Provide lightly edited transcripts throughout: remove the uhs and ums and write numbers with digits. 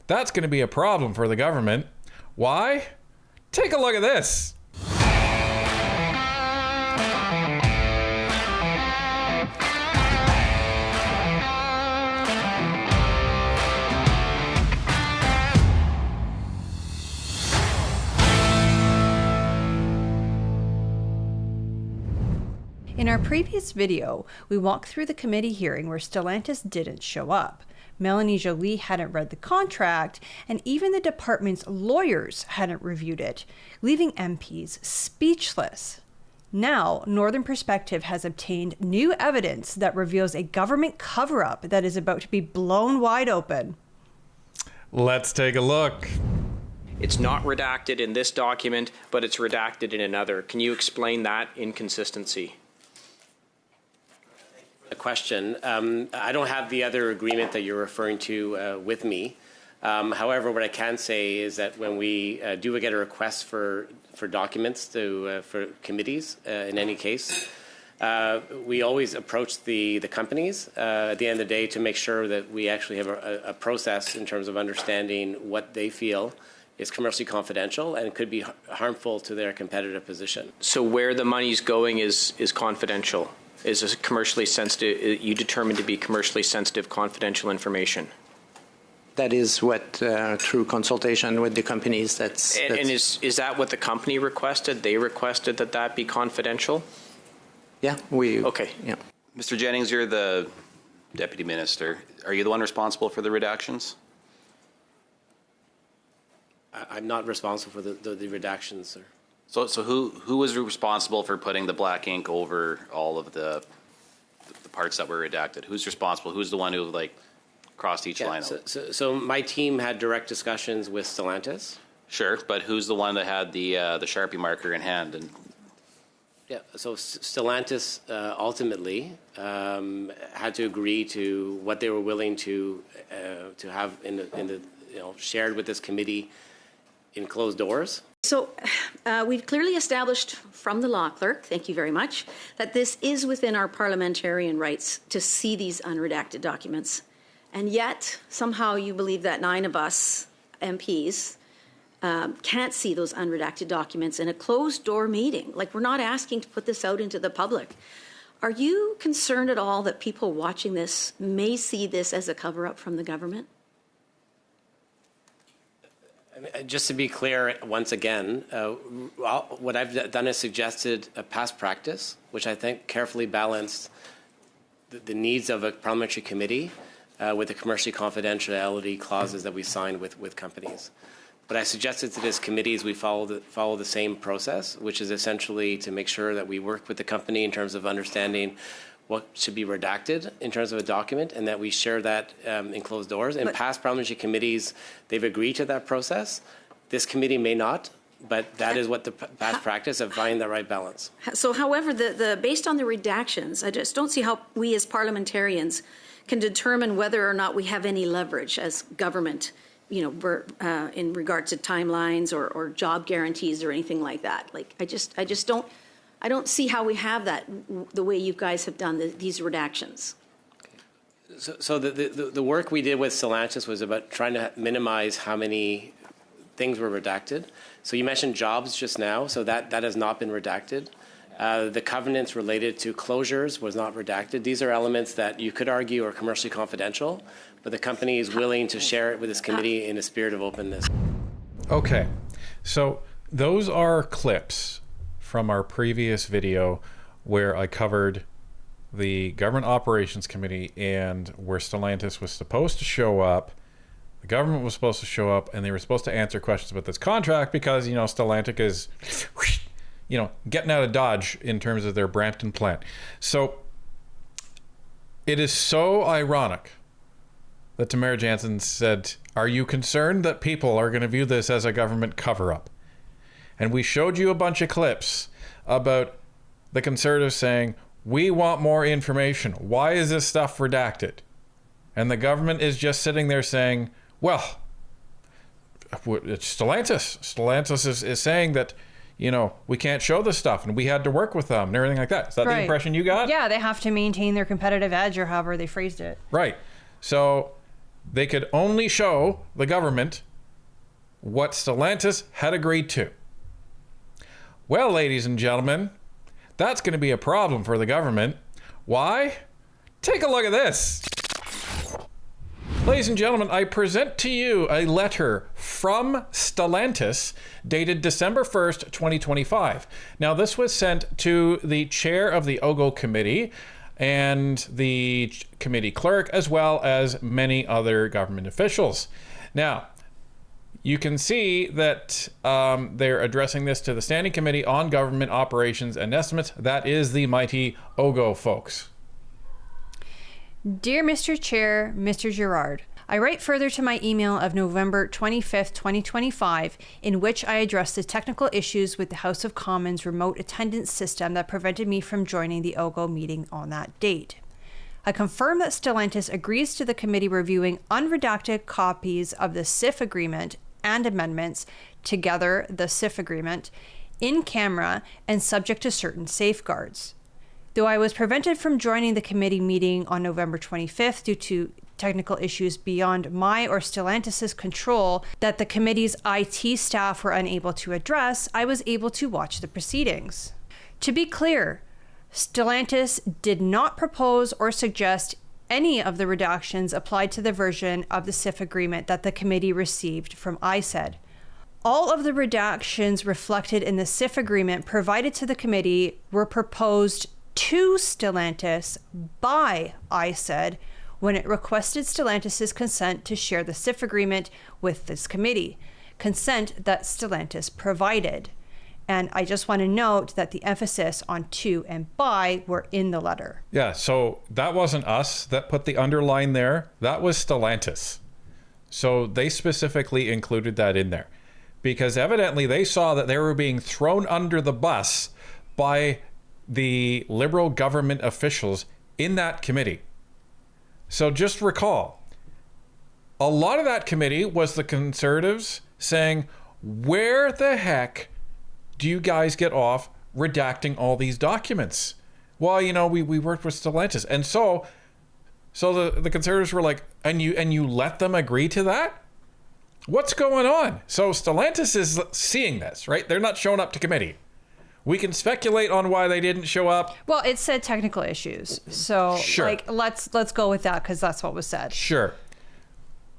That's going to be a problem for the government. Why? Take a look at this. In our previous video, we walked through the committee hearing where Stellantis didn't show up. Melanie Joly hadn't read the contract, and even the department's lawyers hadn't reviewed it, leaving MPs speechless. Now, Northern Perspective has obtained new evidence that reveals a government cover-up that is about to be blown wide open. Let's take a look. It's not redacted in this document, but it's redacted in another. Can you explain that inconsistency? A question. I don't have the other agreement that you're referring to with me. However, what I can say is that when we do get a request for documents for committees, in any case, we always approach the companies at the end of the day to make sure that we actually have a process in terms of understanding what they feel is commercially confidential and could be harmful to their competitive position. So where the money's going is confidential? Is this commercially sensitive? You determined to be commercially sensitive, confidential information? That is what, through consultation with the companies, And is that what the company requested? They requested that be confidential? Yeah, Okay. Yeah. Mr. Jennings, you're the Deputy Minister. Are you the one responsible for the redactions? I'm not responsible for the redactions, sir. So who was responsible for putting the black ink over all of the parts that were redacted? Who's responsible? Who's the one who crossed each line out? So my team had direct discussions with Stellantis. Sure, but who's the one that had the Sharpie marker in hand? And Yeah, so Stellantis ultimately had to agree to what they were willing to have in the shared with this committee in closed doors. So we've clearly established from the law clerk, thank you very much, that this is within our parliamentarian rights to see these unredacted documents. And yet, somehow you believe that 9 of us MPs can't see those unredacted documents in a closed-door meeting. Like, we're not asking to put this out into the public. Are you concerned at all that people watching this may see this as a cover-up from the government? Just to be clear, once again, what I've done is suggested a past practice, which I think carefully balanced the needs of a parliamentary committee with the commercially confidentiality clauses that we signed with companies. But I suggested to this committee is we follow the same process, which is essentially to make sure that we work with the company in terms of understanding what should be redacted in terms of a document, and that we share that in closed doors. In past parliamentary committees, they've agreed to that process. This committee may not, but that is what the past practice of finding the right balance. So, however, based on the redactions, I just don't see how we as parliamentarians can determine whether or not we have any leverage as government, in regard to timelines or job guarantees or anything like that. Like, I don't see how we have that the way you guys have done these redactions. So the work we did with Stellantis was about trying to minimize how many things were redacted. So you mentioned jobs just now, so that has not been redacted. The covenants related to closures was not redacted. These are elements that you could argue are commercially confidential, but the company is willing to share it with this committee in a spirit of openness. Okay, so those are clips from our previous video where I covered the Government Operations Committee and where Stellantis was supposed to show up, the government was supposed to show up, and they were supposed to answer questions about this contract because, Stellantis is, getting out of Dodge in terms of their Brampton plant. So it is so ironic that Tamara Jansen said, "Are you concerned that people are going to view this as a government cover-up?" And we showed you a bunch of clips about the Conservatives saying, "We want more information. Why is this stuff redacted?" And the government is just sitting there saying, "Well, it's Stellantis. Stellantis is saying that, we can't show this stuff and we had to work with them," and everything like that. Is that the impression you got? Yeah, they have to maintain their competitive edge, or however they phrased it. Right. So they could only show the government what Stellantis had agreed to. Well, ladies and gentlemen, that's going to be a problem for the government. Why? Take a look at this. Ladies and gentlemen, I present to you a letter from Stellantis dated December 1st, 2025. Now, this was sent to the chair of the OGO committee and the committee clerk, as well as many other government officials. Now, you can see that they're addressing this to the Standing Committee on Government Operations and Estimates. That is the mighty OGO, folks. Dear Mr. Chair, Mr. Girard, I write further to my email of November 25th, 2025, in which I addressed the technical issues with the House of Commons remote attendance system that prevented me from joining the OGO meeting on that date. I confirm that Stellantis agrees to the committee reviewing unredacted copies of the CIF agreement and amendments, together the CIF agreement, in camera and subject to certain safeguards. Though I was prevented from joining the committee meeting on November 25th due to technical issues beyond my or Stellantis' control that the committee's IT staff were unable to address, I was able to watch the proceedings. To be clear, Stellantis did not propose or suggest any of the redactions applied to the version of the CIF agreement that the committee received from ISED. All of the redactions reflected in the CIF agreement provided to the committee were proposed to Stellantis by ISED when it requested Stellantis' consent to share the CIF agreement with this committee, consent that Stellantis provided. And I just want to note that the emphasis on to and by were in the letter. Yeah, so that wasn't us that put the underline there. That was Stellantis. So they specifically included that in there because evidently they saw that they were being thrown under the bus by the Liberal government officials in that committee. So just recall, a lot of that committee was the Conservatives saying, where the heck do you guys get off redacting all these documents? Well, you know, we worked with Stellantis. And so the Conservatives were like, and you let them agree to that? What's going on? So Stellantis is seeing this, right? They're not showing up to committee. We can speculate on why they didn't show up. Well, it said technical issues. So sure. let's go with that because that's what was said. Sure.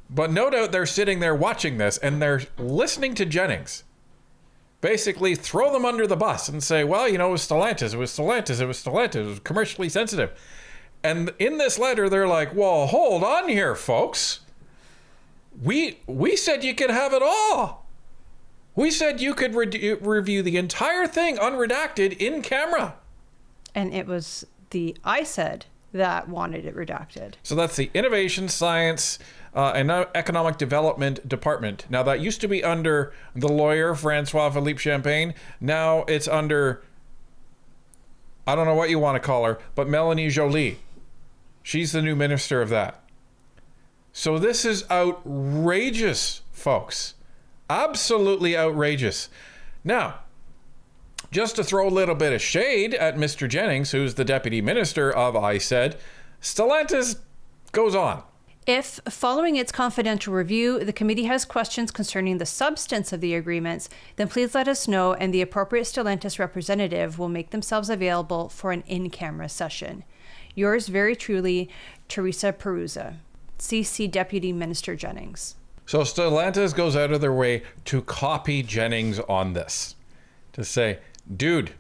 But no doubt they're sitting there watching this and they're listening to Jennings basically throw them under the bus and say, well, you know, it was Stellantis, it was commercially sensitive. And in this letter, they're like, well, hold on here, folks. We said you could have it all. We said you could review the entire thing unredacted in camera. And it was the ISED that wanted it redacted. So that's the Innovation, Science, and Economic Development Department. Now, that used to be under the lawyer, Francois Philippe Champagne. Now it's under, I don't know what you want to call her, but Melanie Joly. She's the new minister of that. So this is outrageous, folks. Absolutely outrageous. Now, just to throw a little bit of shade at Mr. Jennings, who's the deputy minister of ISED, Stellantis goes on. If, following its confidential review, the committee has questions concerning the substance of the agreements, then please let us know and the appropriate Stellantis representative will make themselves available for an in-camera session. Yours very truly, Teresa Perusa, CC Deputy Minister Jennings. So Stellantis goes out of their way to copy Jennings on this. To say, dude,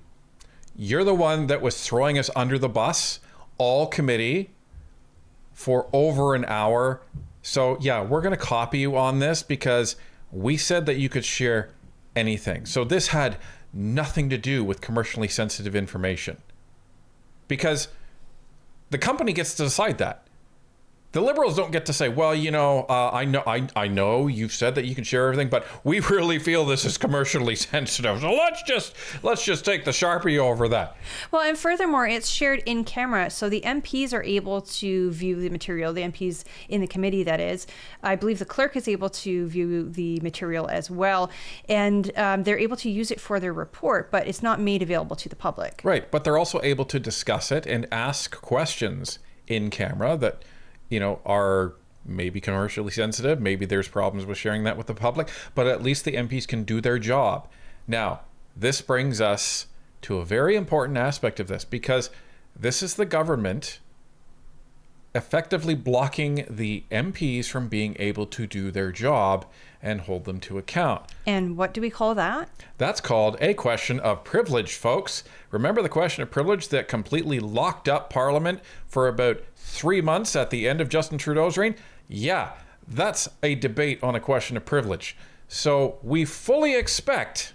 you're the one that was throwing us under the bus, all committee, for over an hour. So yeah, we're going to copy you on this because we said that you could share anything. So this had nothing to do with commercially sensitive information. Because the company gets to decide that. The Liberals don't get to say, well, you know, I know you've said that you can share everything, but we really feel this is commercially sensitive. So let's just take the Sharpie over that. Well, and furthermore, it's shared in camera, so the MPs are able to view the material. The MPs in the committee, that is. I believe the clerk is able to view the material as well, and they're able to use it for their report, but it's not made available to the public. Right, but they're also able to discuss it and ask questions in camera that, you know, are maybe commercially sensitive, maybe there's problems with sharing that with the public, but at least the MPs can do their job. Now, this brings us to a very important aspect of this, because this is the government effectively blocking the MPs from being able to do their job and hold them to account. And what do we call that? That's called a question of privilege, folks. Remember the question of privilege that completely locked up Parliament for about 3 months at the end of Justin Trudeau's reign? Yeah, that's a debate on a question of privilege. So we fully expect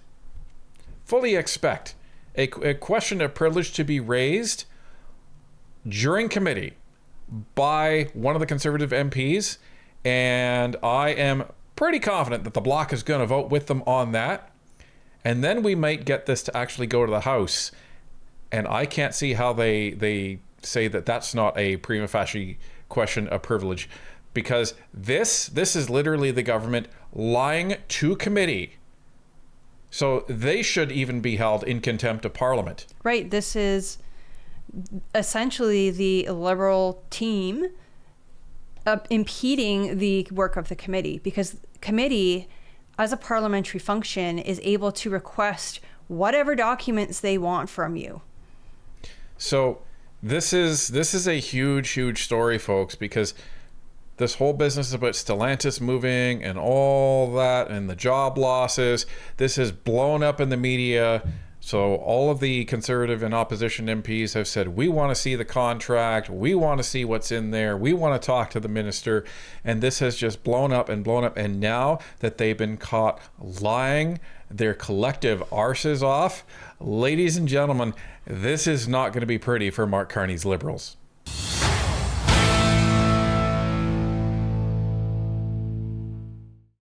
a question of privilege to be raised during committee by one of the Conservative MPs, and I am pretty confident that the Bloc is going to vote with them on that, and then we might get this to actually go to the House, and I can't see how they say that that's not a prima facie question of privilege, because this is literally the government lying to committee. So they should even be held in contempt of Parliament. Right. This is essentially the Liberal team impeding the work of the committee, because committee, as a parliamentary function, is able to request whatever documents they want from you. So this is a huge story, folks, because this whole business about Stellantis moving and all that and the job losses, this is blown up in the media. So all of the Conservative and opposition MPs have said, we want to see the contract, we want to see what's in there, we want to talk to the minister, and this has just blown up. And now that they've been caught lying their collective arses off, ladies and gentlemen, this is not going to be pretty for Mark Carney's Liberals.